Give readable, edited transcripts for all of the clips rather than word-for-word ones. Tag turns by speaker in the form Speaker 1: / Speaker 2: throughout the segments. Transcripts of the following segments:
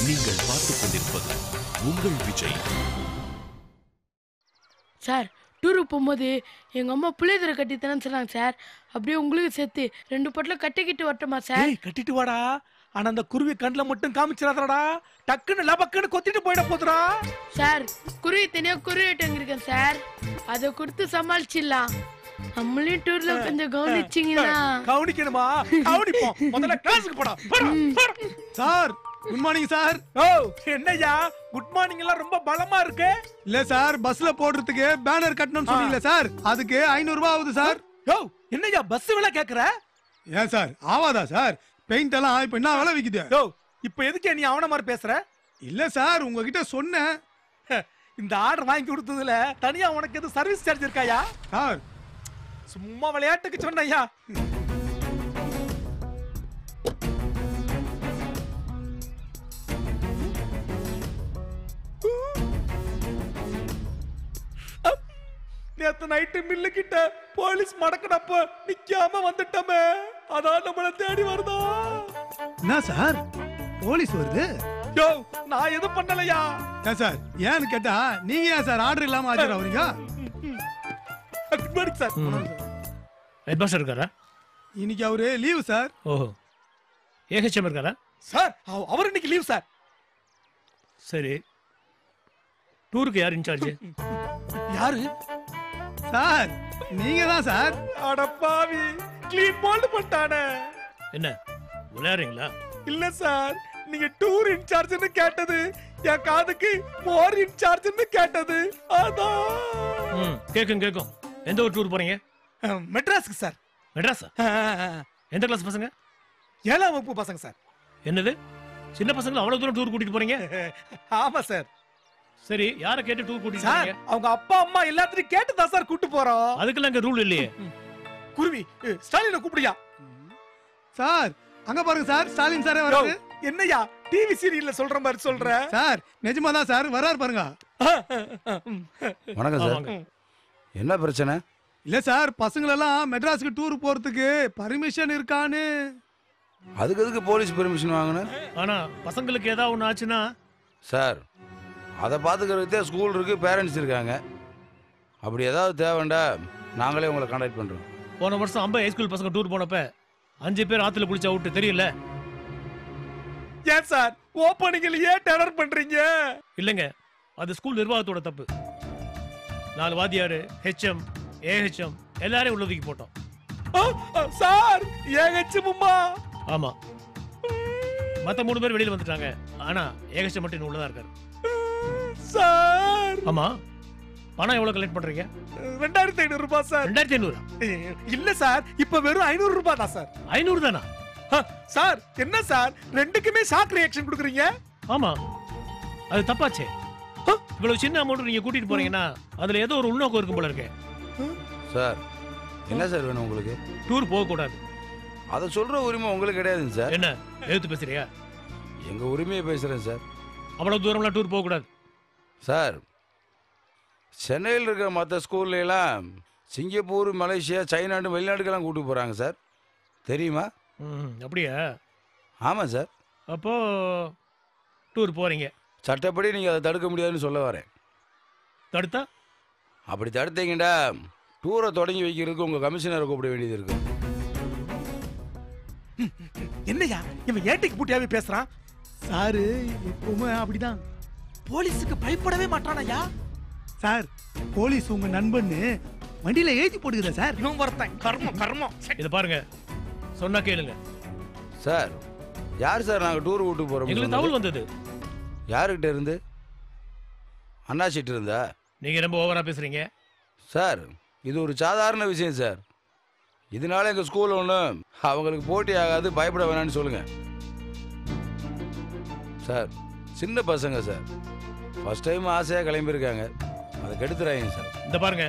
Speaker 1: நீங்கள் பார்த்துக் கொண்டிருப்பது உங்கள் விஜய்.
Speaker 2: சார், டூருக்கு போகும்போது எங்க அம்மா புளியதரை கட்டி தரேன்னு சொன்னாங்க சார். அப்படியே உங்களுக்கு சேர்த்து 2 பொட்டலம் கட்டிக்கிட்டு வரட்டுமா சார்?
Speaker 3: கட்டிட்டு வாடா. ஆனா அந்த குருவி கண்ணுல மட்டும் காமிச்சிடாதடா. டக்குன்னு லபக்குன்னு கொத்திட்டு போயிட போதுடா.
Speaker 2: சார், குருவி தனியா குருவிட்டு இருக்கேன் சார். அதை கொடுத்து சமாளிச்சிடலாம். நம்மளையும் டூர்ல கொஞ்சம் கவனிச்சிங்கன்னா.
Speaker 3: கவனிக்கணுமா? கவனிப்போம். முதல்ல கிளாஸுக்கு போடா.
Speaker 4: Sir, good morning sir.
Speaker 3: ஓ, என்னய்யா குட் மார்னிங் எல்லாம் ரொம்ப பலமா இருக்கு.
Speaker 4: இல்ல சார், பஸ்ல போடுறதுக்கு பேனர் கட்டணும்னு சொன்னீங்களே சார், அதுக்கு 500 ரூபாய் ஆகுது சார்.
Speaker 3: யோ, என்னய்யா பஸ் விலை கேக்குற?
Speaker 4: ஏன் சார், ஆவாதா சார்? பெயிண்ட் எல்லாம் இப்ப என்ன விலை விக்குது?
Speaker 3: யோ, இப்ப எதுக்கு நீ அவன மாதிரி பேசுற?
Speaker 4: இல்ல சார், உங்ககிட்ட சொன்னேன்.
Speaker 3: இந்த ஆர்டர் வாங்கி கொடுத்ததுல தனியா உனக்கு எது சர்வீஸ் சார்ஜ் இருக்காயா?
Speaker 4: சார்,
Speaker 3: சும்மா விளையாட்டுக்கு சொன்னய்யா. நேத்து நைட்டு மில்லு கிட்ட போலீஸ் மடக்கனப்ப நிக்காம வந்துட்டமே, அதான் நம்மள தேடி வருதா?
Speaker 4: என்ன சார் போலீஸ் வருது?
Speaker 3: யோ, நான் எதுவும் பண்ணலையா?
Speaker 4: ஏன் சார், ஏன்னு கேட்டா நீங்க ஏன் சார் ஆர்டர் இல்லாம ஆஜர் ஆவறீங்க?
Speaker 3: Good morning sir.
Speaker 5: Head master இருக்காரா?
Speaker 4: இன்னைக்கு அவரு லீவு சார்.
Speaker 5: ஓஹோ, ஏஹெச்எம் இருக்காரா?
Speaker 3: சார், அவர் இன்னைக்கு லீவ் சார்.
Speaker 5: சரி, டூருக்கு யார் இன்சார்ஜ்?
Speaker 3: யாரு?
Speaker 4: சார், நீங்க தான் சார்.
Speaker 3: அட பாவி, க்ளீன் போல்ட் பண்ணிட்டானே.
Speaker 5: என்ன விளையாடுறீங்களா?
Speaker 3: இல்ல சார், நீங்க டூர் இன்சார்ஜ்னு கேட்டது என் காதுக்கு மோர் இன்சார்ஜ்னு கேட்டது. அதான்.
Speaker 5: கேக்கும். எந்த ஒரு டூர் போறீங்க?
Speaker 3: மெட்ராஸ்க்கு சார்.
Speaker 5: மெட்ராஸா? எந்த கிளாஸ் பசங்க?
Speaker 3: 7ஆம் வகுப்பு பசங்க சார்.
Speaker 5: என்னது, சின்ன பசங்களை அவ்வளவு தூரம் டூர் கூட்டிட்டு போறீங்க?
Speaker 3: ஆமா சார்.
Speaker 5: சரி, யாரை கேட்டு டூர் கூட்டிட்டு
Speaker 3: சார்,
Speaker 5: போறீங்க?
Speaker 3: அவங்க அப்பா அம்மா எல்லாத்தையும் கேட்டு தான் சார் கூட்டு போறோம்.
Speaker 5: அதுக்கெல்லாம் இங்க ரூல் இல்லையே.
Speaker 3: குருவி, ஸ்டாலினை கூப்பிடியா?
Speaker 4: சார், அங்க பாருங்க சார், ஸ்டாலின் சாரே வராரு.
Speaker 3: என்னய்யா டிவி சீரியல்ல சொல்ற மாதிரி சொல்ற?
Speaker 4: சார், நிஜமா தான் சார் வராரு பாருங்க.
Speaker 6: வணக்கம் சார். என்ன பிரச்சனை?
Speaker 4: இல்ல சார், பசங்களெல்லாம் மெட்ராஸுக்கு டூர் போறதுக்கு பர்மிஷன் இருக்கான்னு.
Speaker 6: அதுக்கு எதுக்கு போலீஸ் பெர்மிஷன் வாங்கணும்?
Speaker 5: ஆனா பசங்களுக்கு ஏதாவது ஒண்ணு ஆச்சுன்னா?
Speaker 6: சார், அதை பார்த்துக்கிறதுக்கே ஸ்கூல் இருக்கு, பேரண்ட்ஸ் இருக்காங்க. அப்படி ஏதாவது தேவைண்டா நாங்களே உங்களை கான்டாக்ட் பண்றோம்.
Speaker 5: போன வருஷம் அம்பை ஹைஸ்கூல் பசங்க டூர் போனப்ப 5 பேர் ஆத்துல குளிச்சா விட்டு தெரியல.
Speaker 3: ஏன் சார் ஓப்பனிங்ல ஏன் டெரர் பண்றீங்க?
Speaker 5: இல்லங்க, அது ஸ்கூல் நிர்வாகத்தோட தப்பு. 4 வாத்தியாரு, ஹெச்எம், ஏஹெச்எம் எல்லாரையும் உள்ளதுக்கு போட்டோம்.
Speaker 3: சார், ஏஹெச்எம்மா?
Speaker 5: ஆமா, மத்த 3 பேர் வெளியில வந்துட்டாங்க. ஆனா ஏஹெச்எம் மட்டும் இன்னும் உள்ளதா இருக்காரு.
Speaker 3: சார்,
Speaker 5: ஆமா, பணம் எவ்வளவு கலெக்ட் பண்றீங்க?
Speaker 3: 2500 ரூபாய் சார்.
Speaker 5: 2500?
Speaker 3: இல்ல சார், இப்ப வெறும் 500 ரூபாய் தான் சார்.
Speaker 5: 500 தானா?
Speaker 3: சார், என்ன சார் ரெண்டுக்குமே ஷாக் ரியாக்ஷன் கொடுக்குறீங்க?
Speaker 5: ஆமா, அது தப்பாச்சே. இவ்வளவு சின்ன அமௌண்ட் நீங்க கூட்டிட்டு போறீங்கன்னா அதுல ஏதோ ஒரு உள்நோக்கம் இருக்கும் போல இருக்கு.
Speaker 6: சார், என்ன சார் வேணும் உங்களுக்கு?
Speaker 5: டூர் போக கூடாது.
Speaker 6: அதை சொல்ற உரிமை உங்களுக்கு கிடையாதுங்க சார்.
Speaker 5: என்ன எழுத்து பேசுறியா?
Speaker 6: எங்க உரிமையை பேசுறேன் சார்.
Speaker 5: அவ்வளவு தூரம்லாம் டூர் போக கூடாது
Speaker 6: சார். சென்னையில் இருக்கிற மற்ற ஸ்கூல்ல எல்லாம் சிங்கப்பூர், மலேசியா, சைனாண்டு வெளிநாட்டுக்கெல்லாம் கூட்டு போறாங்க சார். தெரியுமா?
Speaker 5: அப்படியா?
Speaker 6: ஆமாம் சார்.
Speaker 5: அப்போ டூர் போறீங்க.
Speaker 6: சட்டப்படி நீங்கள் அதை தடுக்க முடியாதுன்னு சொல்ல வரேன்.
Speaker 5: தடுத்தா?
Speaker 6: அப்படி தடுத்தீங்கடா டூரை தொடங்கி வைக்கிறதுக்கு உங்கள் கமிஷனரை கூப்பிட வேண்டியது இருக்கு.
Speaker 3: என்னையா இவன் ஏட்டிக்கு பூட்டியாவே பேசுறான்?
Speaker 4: சாரு எப்பவுமே அப்படிதான்.
Speaker 3: போலீஸுக்கு பயப்படவே மாட்டானயா?
Speaker 4: சார், போலீஸ் உங்க நண்பன்னு வண்டியில ஏத்தி போடுகிறேன் சார்.
Speaker 3: இவன் வரத்தன் கர்மம்.
Speaker 5: இதை பாருங்க, சொன்னா கேளுங்க.
Speaker 6: சார், யார் சார் நாங்கள் டூர் விட்டு போகிறோம்?
Speaker 5: எங்களுக்கு தகவல் வந்தது.
Speaker 6: யாருக்கிட்ட இருந்து? அண்ணாச்சிட்டு இருந்தா?
Speaker 5: நீங்க ரொம்ப ஓவரா பேசுறீங்க
Speaker 6: சார். இது ஒரு சாதாரண விஷயம் சார். இதனால எங்கள் ஸ்கூல் ஒன்றும் அவங்களுக்கு போட்டி ஆகாது, பயப்பட வேணான்னு சொல்லுங்க சார். சின்ன பசங்க சார், ஃபர்ஸ்ட் டைம் ஆசையாக கிளம்பியிருக்காங்க, அதை கெடுத்துறாங்க சார்.
Speaker 5: இந்த பாருங்க,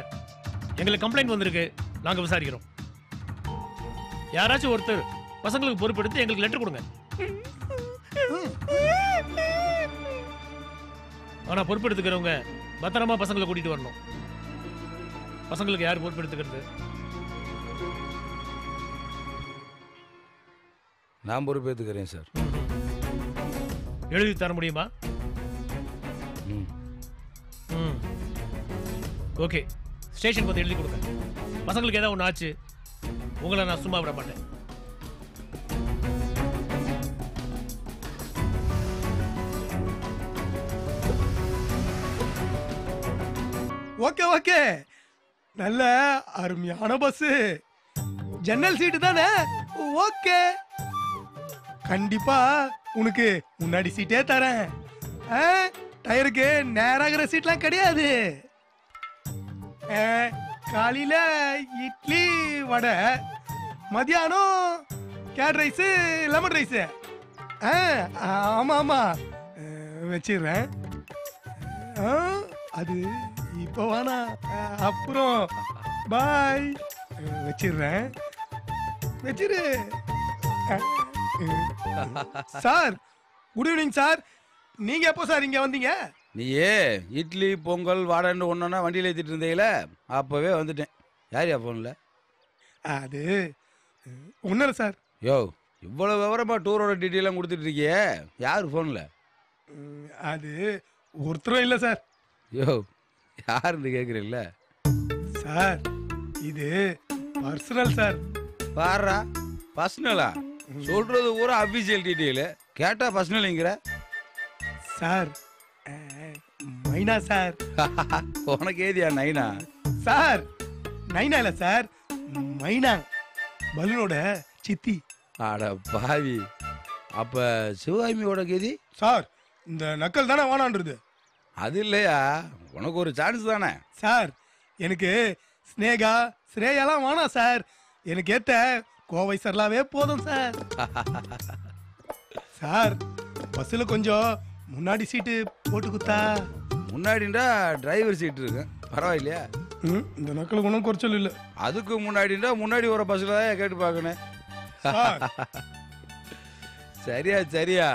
Speaker 5: எங்களுக்கு கம்ப்ளைண்ட் வந்திருக்கு, நாங்கள் விசாரிக்கிறோம். யாராச்சும் ஒருத்தர் பசங்களுக்கு பொறுப்பெடுத்து எங்களுக்கு லெட்டர் கொடுங்க. ஆனா பொறுப்பெடுத்துக்கிறவங்க பத்திரமா பசங்களை கூட்டிட்டு வரணும். பசங்களுக்கு யார் பொறுப்பெடுத்துக்கிறது?
Speaker 6: நான் பொறுப்பேற்றுக்கிறேன் சார்.
Speaker 5: எழுதி தர முடியுமா?
Speaker 6: ம்.
Speaker 5: ம். ஓகே, ஸ்டேஷனுக்கு வந்து எழுதி கொடுங்க. பசங்களுக்கு ஏதாவது ஒன்று ஆச்சு, உங்களை நான் சும்மா விட மாட்டேன்.
Speaker 4: ஓகே ஓகே, நல்ல அருமையான பஸ், ஜன்னல் சீட்டு தானே? ஓகே, கண்டிப்பா உனக்கு முன்னாடி சீட்டே தரேன். டயருக்கு நேராகிற சீட்லாம் கிடையாது. காலையில இட்லி வடை, மதியானம் கேட் ரைஸ் லெமன் ரைஸ். ஆமா ஆமா வச்சிடுறேன். அது இப்போ வேணா, அப்புறம் பாய். வச்சிடுறேன், வச்சிரு. Sir good evening sir. நீங்க எப்போ சார் இங்க வந்தீங்க?
Speaker 6: நீயே இட்லி பொங்கல் வாடன்னு ஒன்றா வண்டியில் ஏற்றிட்டு இருந்தீங்கள, அப்போவே வந்துட்டேன். யார் ஃபோனில்?
Speaker 4: அது ஒன்றும் இல்லை சார்.
Speaker 6: யோ, இவ்வளோ விவரமாக டூரோட டீட்டெயிலாம் கொடுத்துட்டு இருக்கியே, யார் ஃபோனில்?
Speaker 4: அது ஒருத்தரும் இல்லை சார்.
Speaker 6: யோ, யாருன்னு கேட்குறீல்ல
Speaker 4: சார், இது பர்சனல் சார்.
Speaker 6: பாரா, பர்சனலா? சொல்றது பூரா அபிஷியல் டீட்டெயிலு, கேட்டா பர்சனலுங்கிற.
Speaker 4: சார் மைனா சார்.
Speaker 6: உனக்கு ஏதியா நைனா?
Speaker 4: சார் நைனா இல்லை சார், மைனா, பலூனோட சித்தி.
Speaker 6: அட பாவி, அப்ப சிவகாமியோட கேதி?
Speaker 4: சார் இந்த நக்கல் தானே வானான்றது.
Speaker 6: அது இல்லையா, உனக்கு ஒரு சான்ஸ் தானே.
Speaker 4: சார் எனக்கு ஸ்னேகா ஸ்ரேயாலாம் வேணாம் சார், எனக்கு ஏத்த கோவை சரளாவே போதும் சார். சார் பஸ்ல கொஞ்சம் முன்னாடி சீட்டு போட்டு குத்தா.
Speaker 6: முன்னாடிண்டா டிரைவர் சீட் இருக்கு, பரவாயில்லையா?
Speaker 4: இந்த நக்கலுக்கு ஒன்றும் குறைச்சல் இல்லை.
Speaker 6: அதுக்கு முன்னாடிண்டா முன்னாடி ஒரு பஸ்ல தான் கேட்டு பார்க்கணும்.
Speaker 4: சார்
Speaker 6: சரியா சரியா,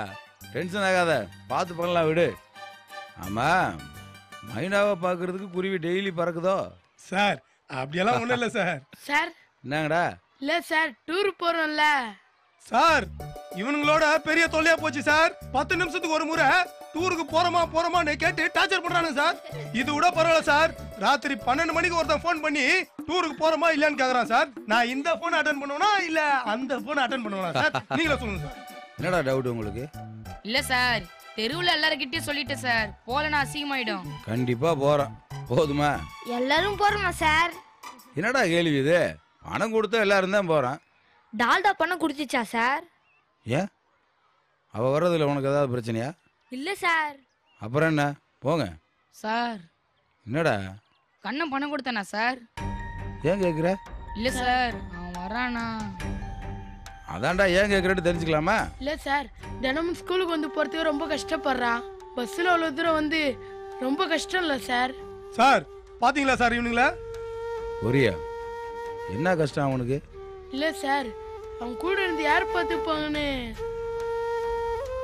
Speaker 6: டென்ஷன் ஆகாத, பார்த்து பண்ணலாம் விடு. ஆமா, மைனாவை பார்க்கறதுக்கு குருவி டெய்லி பறக்குதோ?
Speaker 4: சார் அப்படியெல்லாம் ஒன்றும் இல்லை சார்.
Speaker 2: சார்
Speaker 6: என்னங்கடா?
Speaker 2: இல்ல சார், டூர் போறோம்ல
Speaker 4: சார், இவனுங்களோட பெரிய தொல்லையா போச்சு சார். 10 நிமிஷத்துக்கு ஒரு முறை டூருக்கு போறோமான்னு கேட்டு டார்ச்சர் பண்றானுங்க சார். இது விட பரவாயில்ல சார், ராத்திரி 12 மணிக்கு ஒருத்தன் ஃபோன் பண்ணி டூருக்கு போறோமா இல்லையான்னு கேக்குறான் சார். நான் இந்த போன் அட்டன் பண்ணுவேனா இல்ல அந்த போன் அட்டன் பண்ணுவேனா சார்? நீங்களே சொல்லுங்க சார்.
Speaker 6: என்னடா டவுட் உங்களுக்கு?
Speaker 7: இல்ல சார், தெருவுல எல்லார்கிட்டயும் சொல்லிட்டேன் சார், போலனா அசிங்கமாயிடும்.
Speaker 6: கண்டிப்பா போறேன், போதுமா?
Speaker 8: எல்லாரும் போறோமா சார்?
Speaker 6: என்னடா கேள்வி இது? பணம் கொடுத்தா எல்லாரும் தான் போறான்.
Speaker 8: டால்டா பணம் கொடுத்துச்சா சார்?
Speaker 6: ஏன், அவ வர்றதுல உனக்கு ஏதாவது பிரச்சனையா?
Speaker 8: இல்ல சார்.
Speaker 6: அப்புறம் என்ன, போங்க.
Speaker 7: சார்
Speaker 6: என்னடா
Speaker 7: கண்ணன் பணம் கொடுத்தானா சார்?
Speaker 6: ஏன் கேக்குற?
Speaker 7: இல்ல சார், அவன் வரானா.
Speaker 6: அதான்டா ஏன் கேக்குறேன்னு தெரிஞ்சுக்கலாமா?
Speaker 2: இல்ல சார், தினமும் ஸ்கூலுக்கு வந்து போறதுக்கு ரொம்ப கஷ்டப்படுறான். பஸ்ல அவ்வளவு தூரம் வந்து ரொம்ப கஷ்டம் இல்ல சார்?
Speaker 4: சார் பாத்தீங்களா சார் இவனுங்களா?
Speaker 6: ஒரியா, என்ன கஷ்டம் அவனுக்கு?
Speaker 2: இல்ல சார், அவன் கூட இருந்து யார் பார்த்துப்பாங்கன்னு.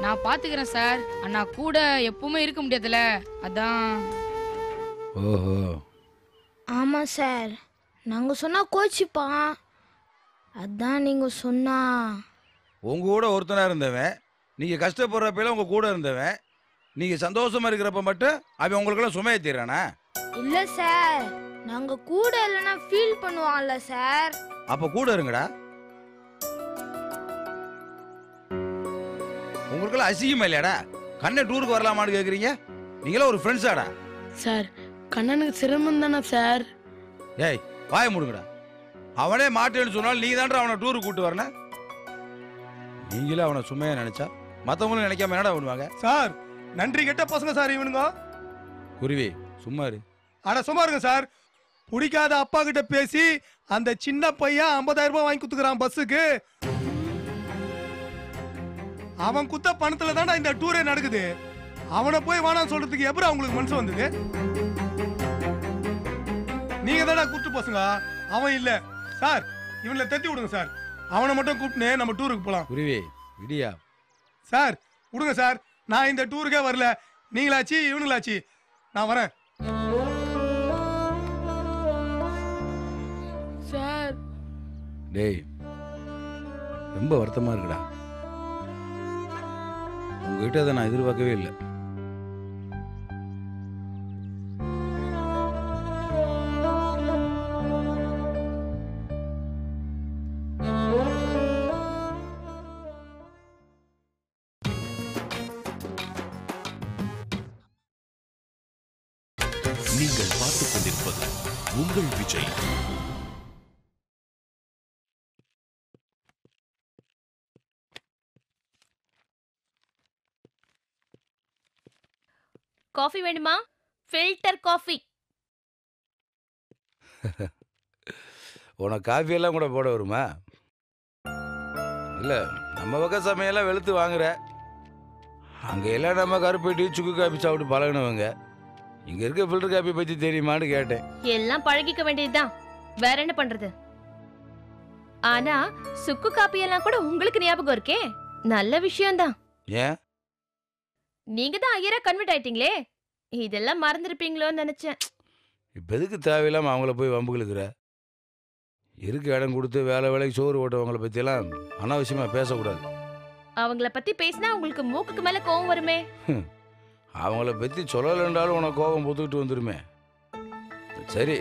Speaker 7: நான் பாத்துக்கிறேன் சார், அண்ணா கூட எப்பவுமே இருக்க முடியாதுல, அதான்.
Speaker 6: ஓஹோ,
Speaker 8: ஆமா சார், நாங்க சொன்னா கோச்சிப்பான், அதான் நீங்க சொன்னா.
Speaker 6: உங்க கூட ஒருத்தனா இருந்தவன், நீங்க கஷ்டப்படுறப்பெல்லாம் உங்க கூட இருந்தவன், நீங்க சந்தோஷமா இருக்கிறப்ப மட்டும் அவன் உங்களுக்கெல்லாம் சுமையை தீரானா?
Speaker 8: இல்ல சார், நாங்க கூட இல்லைன்னா ஃபீல் பண்ணுவான்ல சார்.
Speaker 6: அப்ப கூட இருங்கடா. உங்களுக்கெல்லாம் அசிங்கமா இல்லையாடா? கண்ணை டூருக்கு வரலாமான்னு கேக்குறீங்க? நீங்களாம் ஒரு ஃப்ரெண்ட்ஸாடா?
Speaker 2: சார் கண்ணனுக்கு சிரமம் தானே சார்?
Speaker 6: ஏய் வாய மூடுங்கடா. அவனே மாட்டேன்னு சொன்னாலும் நீங்க தான்டா அவனை டூருக்கு கூட்டு வரணும். நீங்களும் அவனை சுமையா நினைச்சா மத்தவங்களும் நினைக்காம என்னடா பண்ணுவாங்க?
Speaker 4: சார் நன்றி கெட்ட பசங்க சார் இவனுங்க.
Speaker 6: குருவி சும்மா இரு.
Speaker 4: ஆனா சும்மா இருங்க சார். பிடிக்காத அப்பா கிட்ட பேசி அந்த சின்ன பையன் 50,000 ரூபாய் வாங்கி குத்துக்கிறான் பஸ்ஸுக்கு. அவன் குத்த பணத்துல தான்டா இந்த டூரே நடக்குது. அவனை போய் வேணான்னு சொல்றதுக்கு எப்படி அவங்களுக்கு மனசு வந்தது? நீங்க தானே கூப்பிட்டு பசங்க, அவன் இல்ல சார். இவனை தட்டி விடுங்க சார், அவனை மட்டும் கூப்பிட்டு நம்ம டூருக்கு போலாம்.
Speaker 6: குருவி விடியா
Speaker 4: சார் விடுங்க சார், நான் இந்த டூருக்கே வரல. நீங்களாச்சு இவனுங்களாச்சு, நான் வரேன்
Speaker 2: சார்.
Speaker 6: டேய் ரொம்ப வருத்தமா இருக்குடா. உங்ககிட்ட அதை நான் எதிர்பார்க்கவே இல்லை.
Speaker 1: நீங்கள் பார்த்துக் கொண்டிருப்பது உங்கள் விஜய்.
Speaker 9: காஃபி வேணுமா? Filter coffee.
Speaker 6: உனக்கு காஃபி எல்லாம் கூட போட வருமா? இல்ல, நம்ம பக்கம் சமையெல்லாம் வெளுத்து வாங்குற. அங்க எல்லாம் நம்ம கருப்பேட்டி சுக்கு காப்பி சாப்பிட்டு பழகினவங்க. இங்க இருக்க ஃபில்டர் காப்பி பத்தி தெரியுமான்னு கேட்டேன்.
Speaker 9: எல்லாம் பழகிக்க வேண்டியதுதான், வேற என்ன பண்றது? ஆனா சுக்கு காப்பி எல்லாம் கூட உங்களுக்கு ஞாபகம் இருக்கே, நல்ல விஷயம்தான்.
Speaker 6: ஏன்?
Speaker 9: நீங்க தான் ஐயரா கன்வெர்ட் ஆயிட்டீங்களே, இதெல்லாம் மறந்துருப்பீங்களோன்னு நினைச்சேன்.
Speaker 6: இப்ப எதுக்கு தேவையில்லாம அவங்கள போய் வம்புகளுக்குற? இருக்க இடம் கொடுத்து வேலை வேலைக்கு சோறு ஓட்டவங்களை பத்தியெல்லாம் அனாவசியமா பேசக்கூடாது.
Speaker 9: அவங்கள பத்தி பேசினா உங்களுக்கு மூக்குக்கு மேல கோவம் வருமே.
Speaker 6: அவங்கள பத்தி சொல்லலைன்றாலும் உனக்கு கோபம் பொத்துக்கிட்டு வந்துருமே. சரி,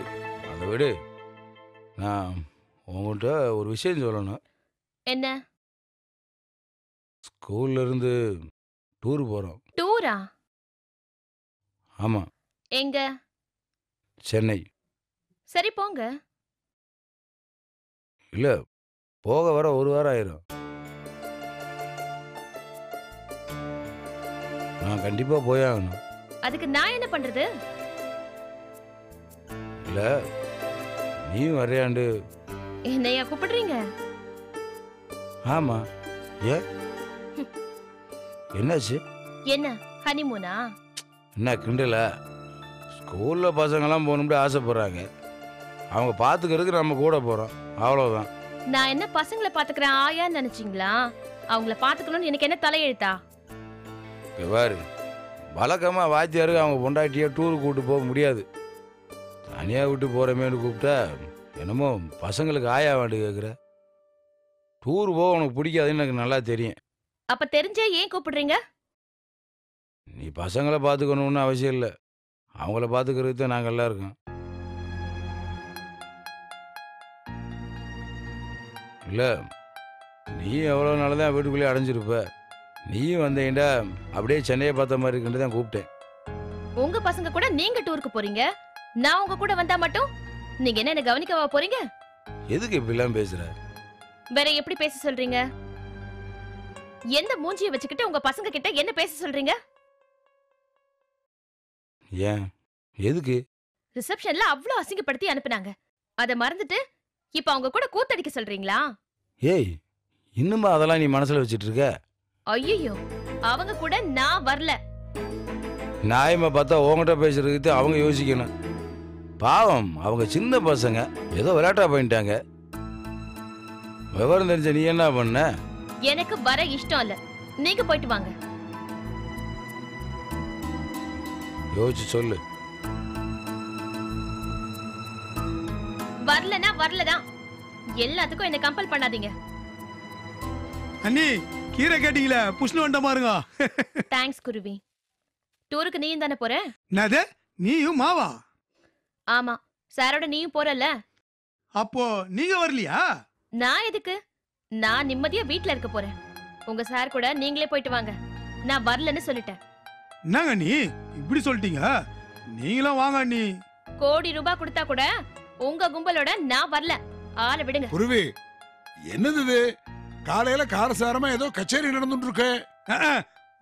Speaker 6: அதை விடு. நான் உங்கள்கிட்ட ஒரு விஷயம் சொல்லணும்.
Speaker 9: என்ன?
Speaker 6: ஸ்கூல்ல இருந்து டூர் போறோம்.
Speaker 9: டூரா?
Speaker 6: ஆமா.
Speaker 9: எங்க?
Speaker 6: சென்னை.
Speaker 9: சரி போங்க.
Speaker 6: இல்ல, போக வர ஒரு வாரம் ஆயிரும். நான் கண்டிப்பா போயாகணும்.
Speaker 9: அதுக்கு நான் என்ன பண்றது?
Speaker 6: இல்ல, நீயும் வரையாண்டு.
Speaker 9: என்னையா கூப்பிடுறீங்க?
Speaker 6: ஆமா. ஏன், என்னாச்சு?
Speaker 9: என்ன ஹனிமூனா?
Speaker 6: என்ன கிண்டல? ஸ்கூல்ல பசங்கெல்லாம் போகணும்னு ஆசைப்படுறாங்க. அவங்க பார்த்துக்கிறதுக்கு நம்ம கூட போறோம், அவ்வளவுதான்.
Speaker 9: நான் என்ன பசங்களை பாத்துக்கிறேன் ஆயான்னு நினைச்சீங்களா? அவங்கள பாத்துக்கணும்னு எனக்கு என்ன தலையெழுத்தா?
Speaker 6: பாரு, வழக்கமா வாத்தியாருக்கு அவங்க பொண்டாட்டியா டூருக்கு கூப்பிட்டு போக முடியாது. தனியா விட்டு போறமேனு கூப்பிட்டா என்னமோ பசங்களுக்கு ஆயா வேண்டு கேட்குற. டூர் போக உனக்கு பிடிக்காதுன்னு எனக்கு நல்லா தெரியும்.
Speaker 9: அப்ப தெரிஞ்சே ஏன் கூப்பிடுறீங்க?
Speaker 6: நீ பசங்களை பார்த்துக்கணும்னு அவசியம் இல்லை, அவங்கள பார்த்துக்கிறதுக்கு தான் நாங்கள் எல்லாம் இருக்கோம். இல்லை, நீ எவ்வளோ நாள் தான் வீட்டுக்குள்ளேயே அடைஞ்சிருப்ப. நீயும் வந்தீங்கடா அப்படியே சென்னையை பார்த்த மாதிரி இருக்குன்னு தான் கூப்பிட்டேன்.
Speaker 9: உங்க பசங்க கூட நீங்க டூருக்கு போறீங்க, நான் உங்க கூட வந்தா மட்டும் நீங்க என்ன கவனிக்கவா போறீங்க?
Speaker 6: எதுக்கு இப்படிலாம் பேசுற?
Speaker 9: வேற எப்படி பேச சொல்றீங்க? எந்த மூஞ்சியை வச்சுக்கிட்டு உங்க பசங்க கிட்ட என்ன பேச சொல்றீங்க?
Speaker 6: ஏன், எதுக்கு?
Speaker 9: ரிசப்ஷன்ல அவ்வளவு அசிங்கப்படுத்தி அனுப்புனாங்க, அத மறந்துட்டு இப்ப அவங்க கூட கூத்தடிக்க சொல்றீங்களா?
Speaker 6: ஏய், இன்னுமா அதெல்லாம் நீ மனசுல வச்சிட்டு இருக்க?
Speaker 9: ஐயோ, அவங்க கூட நான் வரல.
Speaker 6: நியாயமா பார்த்தா உங்ககிட்ட பேசுறதுக்கு அவங்க யோசிக்கணும். பாவம், அவங்க சின்ன பசங்க, ஏதோ விளையாட்டா போயிட்டாங்க. விவரம் தெரிஞ்ச நீ என்ன பண்ண?
Speaker 9: எனக்கு வர இஷ்டம் இல்ல, நீங்க போயிட்டு வாங்க.
Speaker 6: யோசிச்சு சொல்லு.
Speaker 9: வரலனா வரலதான், எல்லாத்துக்கும் என்ன கம்பல் பண்ணாதீங்க.
Speaker 4: அண்ணி, கீரை கேட்டீங்களே, புஷ்ணு வண்ட பாருங்க.
Speaker 9: தேங்க்ஸ் குருவி. டூருக்கு நீயும் தானே போற?
Speaker 4: என்னது, நீயும் மாவா?
Speaker 9: ஆமா, சாரோட நீயும் போறல.
Speaker 4: அப்போ நீங்க வரலையா?
Speaker 9: நான் எதுக்கு? நான் நிம்மதியா வீட்ல இருக்க போறேன். உங்க சார் கூட நீங்களே போயிட்டு வாங்க, நான் வரலன்னு சொல்லிட்டேன்.
Speaker 4: என்னங்க நீ இப்படி சொல்லிட்டீங்க? நீங்களும் வாங்க அண்ணி.
Speaker 9: கோடி ரூபாய் கொடுத்தா கூட உங்க கும்பலோட நான் வரல, ஆளை விடுங்க.
Speaker 10: குருவி, என்னது இது? காலையில காரசாரமா ஏதோ கச்சேரி நடந்துட்டு இருக்கு.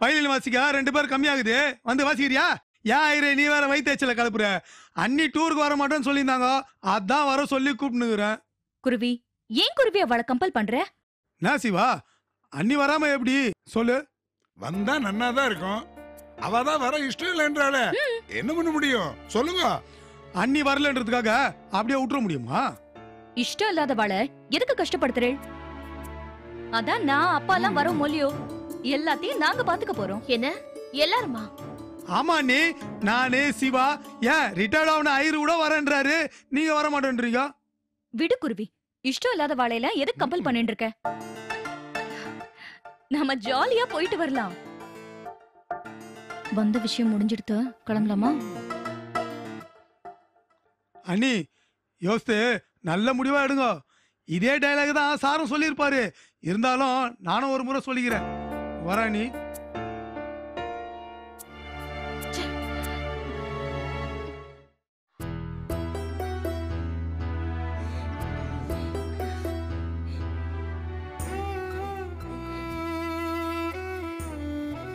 Speaker 4: வயலில் வாசிக்க 2 பேர் கம்மியாகுது, வந்து வாசிக்கிறியா? ஏன் ஐரே, நீ வேற வயிற்றுல கலப்புற? அண்ணி டூருக்கு வர மாட்டேன்னு சொல்லியிருந்தாங்க, அதான் வர சொல்லி கூப்பிட்டுக்கிறேன்.
Speaker 11: குருவி, ஏன் குருவி அவளை கம்பல் பண்ற?
Speaker 4: நான் சிவா, அண்ணி வராம எப்படி சொல்லு?
Speaker 10: வந்தா நன்னாதான் இருக்கும். அவதான் வர இஷ்டம் இல்லைன்றால என்ன பண்ண முடியும் சொல்லுங்க?
Speaker 4: அண்ணி வரலன்றதுக்காக அப்படியே விட்டுற முடியுமா?
Speaker 11: இஷ்டம் இல்லாதவாளை எதுக்கு கஷ்டப்படுத்துறேன்? அதான் நான் அப்பா எல்லாம் வரோம் மொழியோ, எல்லாத்தையும் நாங்க பாத்துக்க போறோம்.
Speaker 9: என்ன எல்லாருமா?
Speaker 4: ஆமா அண்ணி, நானே சிவா, ஏன் ரிட்டையர்ட் ஆன ஐயரு கூட வரேன்றாரு, நீங்க வர மாட்டேன்றீங்க.
Speaker 11: விடு குருவி, இஷ்டம் இல்லாத வாழையில எதுக்கு கம்பல் பண்ணிட்டு இருக்க? நாம ஜாலியா போயிட்டு வரலாம். வந்த விஷயம் முடிஞ்சிடுத்து, கிளம்பலாமா?
Speaker 4: அண்ணி யோசித்து நல்ல முடிவா எடுங்க. இதே டைலாக் தான் சாரும் சொல்லியிருப்பாரு. இருந்தாலும் நானும் ஒரு முறை சொல்லிக்கிறேன். வரா நீ.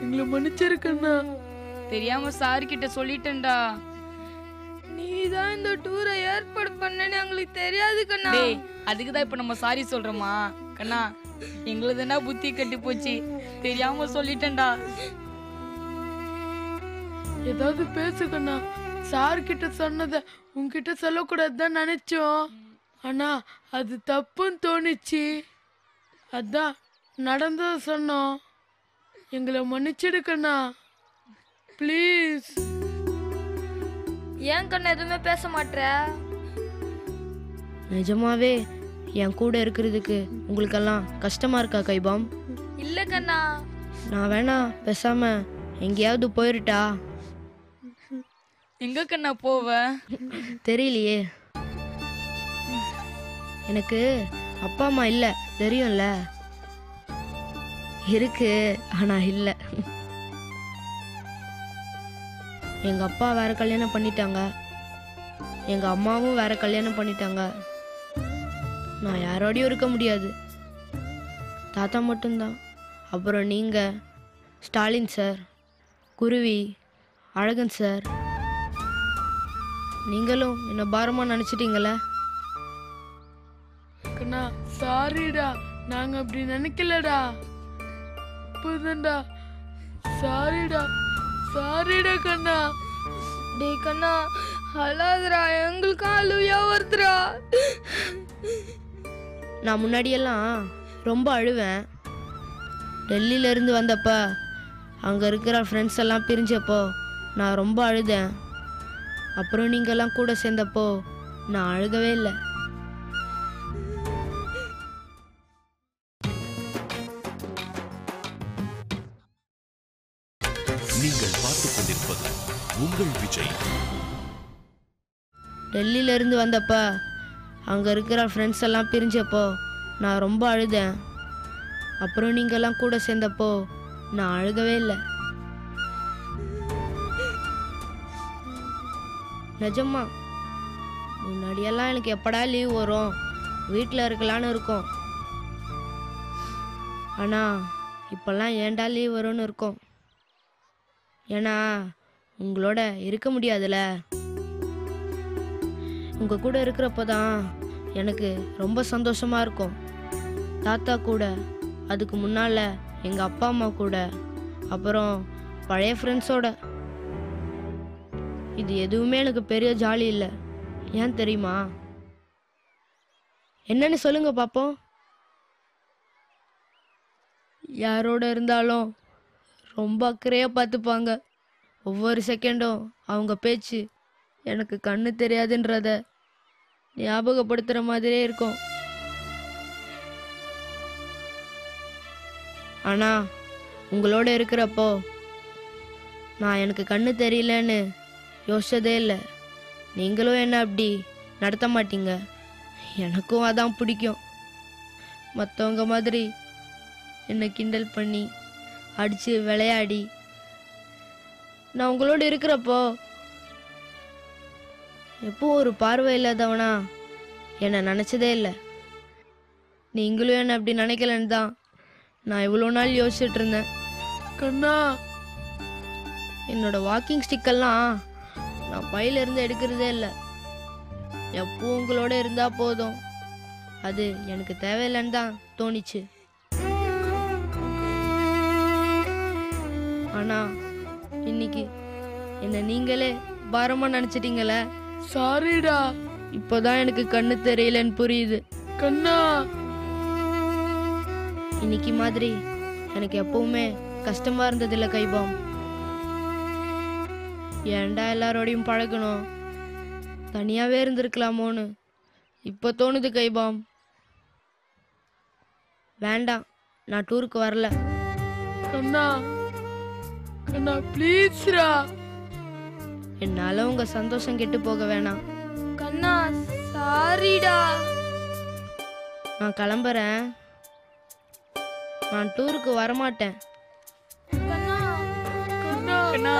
Speaker 2: எங்களை மன்னிச்சிருக்கண்ணா.
Speaker 7: தெரியாம சார் கிட்ட சொல்லிட்டேன்டா.
Speaker 8: நீதான் இந்த டூரை ஏற்பாடு பண்ணேன்னு எங்களுக்கு தெரியாது கண்ணா.
Speaker 7: டேய், அதுக்குதான் இப்ப நம்ம சாரி சொல்றோமா கண்ணா? எங்களுதுன்னா புத்தி கட்டி போச்சு, தெரியாம சொல்லிட்டேன்டா.
Speaker 2: ஏதாவது பேசுக்கண்ணா. சார் கிட்ட சொன்னத உன்கிட்ட சொல்லக்கூடாதுதான் நினைச்சோம். ஆனா அது தப்புன்னு தோணுச்சு. அதான் நடந்தத சொன்னோம். எங்களை மன்னிச்சிடுக்கண்ணா ப்ளீஸ்.
Speaker 8: ஏன் கண்ணா எதுவுமே பேச மாட்ற?
Speaker 12: நிஜமாவே என் கூட இருக்கிறதுக்கு உங்களுக்கெல்லாம் கஷ்டமா இருக்கா கைபாம்?
Speaker 8: இல்ல கண்ணா.
Speaker 12: நான் வேணா பேசாம எங்கேயாவது போயிருட்டா?
Speaker 7: எங்க கண்ணா போவ?
Speaker 12: தெரியலையே. எனக்கு அப்பா அம்மா இல்ல, தெரியும்ல. இருக்கு, ஆனா இல்ல. எங்க அப்பா வேற கல்யாணம் பண்ணிட்டாங்க, எங்க அம்மாவும் வேற கல்யாணம் பண்ணிட்டாங்க. நான் யாரோடையும் இருக்க முடியாது. தாத்தா மட்டும்தான். அப்புறம் நீங்க, ஸ்டாலின் சார், குருவி, அழகன் சார், நீங்களும் என்ன பாரமா நினைச்சிட்டீங்களே.
Speaker 2: கண்ணா சாரிடா, நாங்க அப்படி நினைக்கலடா. புதன்டா, சாரிடா, சாரிடா கண்ணா.
Speaker 8: டேய் கண்ணா அழாதடா, எங்களுக்கும் அழுவியா வருதுடா.
Speaker 12: நான் முன்னாடியெல்லாம் ரொம்ப அழுவேன். டெல்லியில இருந்து வந்தப்ப அங்கே இருக்கிற ஃப்ரெண்ட்ஸ் எல்லாம் பிரிஞ்சப்போ நான் ரொம்ப அழுதேன். அப்புறம் நீங்கள்லாம் கூட சேர்ந்தப்போ நான் அழுகவே இல்லை.
Speaker 1: நீங்கள் பார்த்துக் கொண்டிருப்பது உங்கள் விஜய்.
Speaker 12: டெல்லியில இருந்து வந்தப்ப அங்கே இருக்கிற ஃப்ரெண்ட்ஸ் எல்லாம் பிரிஞ்சப்போ நான் ரொம்ப அழுதேன். அப்புறம் நீங்கள்லாம் கூட சேர்ந்தப்போ நான் அழுகவே இல்லை. நிஜமா முன்னாடியெல்லாம் எனக்கு எப்படா லீவ் வரும், வீட்டில் இருக்கலான்னு இருக்கும். ஆனால் இப்போல்லாம் ஏன்டா லீவ் வரும்னு இருக்கும். ஏன்னா உங்களோட இருக்க முடியாதுல்ல. உங்கள் கூட இருக்கிறப்ப தான் எனக்கு ரொம்ப சந்தோஷமாக இருக்கும். தாத்தா கூட, அதுக்கு முன்னால் எங்கள் அப்பா அம்மா கூட, அப்புறம் பழைய ஃப்ரெண்ட்ஸோட. இது எதுவுமே எனக்கு பெரிய ஜாலி இல்லை. ஏன் தெரியுமா? என்னன்னு சொல்லுங்க பாப்போம். யாரோட இருந்தாலும் ரொம்ப அக்கறையாக பார்த்துப்பாங்க. ஒவ்வொரு செகண்டும் அவங்க பேச்சு எனக்கு கண்ணு தெரியாதுன்றத ஞாபகப்படுத்துகிற மாதிரியே இருக்கும். ஆனால் உங்களோட இருக்கிறப்போ நான் எனக்கு கண்ணு தெரியலன்னு யோசிச்சதே இல்லை. நீங்களும் என்ன அப்படி நடத்த மாட்டீங்க. எனக்கும் அதான் பிடிக்கும். மற்றவங்க மாதிரி என்னை கிண்டல் பண்ணி அடித்து விளையாடி நான் உங்களோட இருக்கிறப்போ எப்போ ஒரு பார்வை இல்லாதவனா என்னை நினச்சதே இல்லை. நீங்களும் என்ன அப்படி நினைக்கலன்னு தான் நான் இவ்வளோ நாள் யோசிச்சுட்டு இருந்தேன்.
Speaker 2: கண்ணா,
Speaker 12: என்னோட வாக்கிங் ஸ்டிக்கெல்லாம் நான் பையிலிருந்து எடுக்கிறதே இல்லை. எப்போ உங்களோட இருந்தா போதும், அது எனக்கு தேவையில்லைன்னு தான் தோணிச்சு. ஆனா இன்னைக்கு என்ன நீங்களே பாரமா நினைச்சிட்டீங்களே.
Speaker 2: சாரிடா.
Speaker 12: இப்போதான் எனக்கு கண்ணு தெரியலன்னு புரியுது.
Speaker 2: கண்ணா,
Speaker 12: இன்னைக்கு மாதிரி எனக்கு எப்பவுமே கஷ்டமா இருந்ததில்லை கைபாம். ஏன்டா எல்லாரோடையும் பழகணும், தனியாவே இருந்திருக்கலாமோன்னு இப்போ தோணுது கைபாம். வேண்டாம், நான் டூருக்கு வரல.
Speaker 2: கண்ணா, கண்ணா ப்ளீஸ்ரா.
Speaker 12: என்னால உங்க சந்தோஷம் கெட்டு போக வேணாம்.
Speaker 8: கண்ணா சாரிடா.
Speaker 12: நான் கிளம்புறேன். நான் டூருக்கு வரமாட்டேன்.
Speaker 8: கண்ணா
Speaker 7: கண்ணா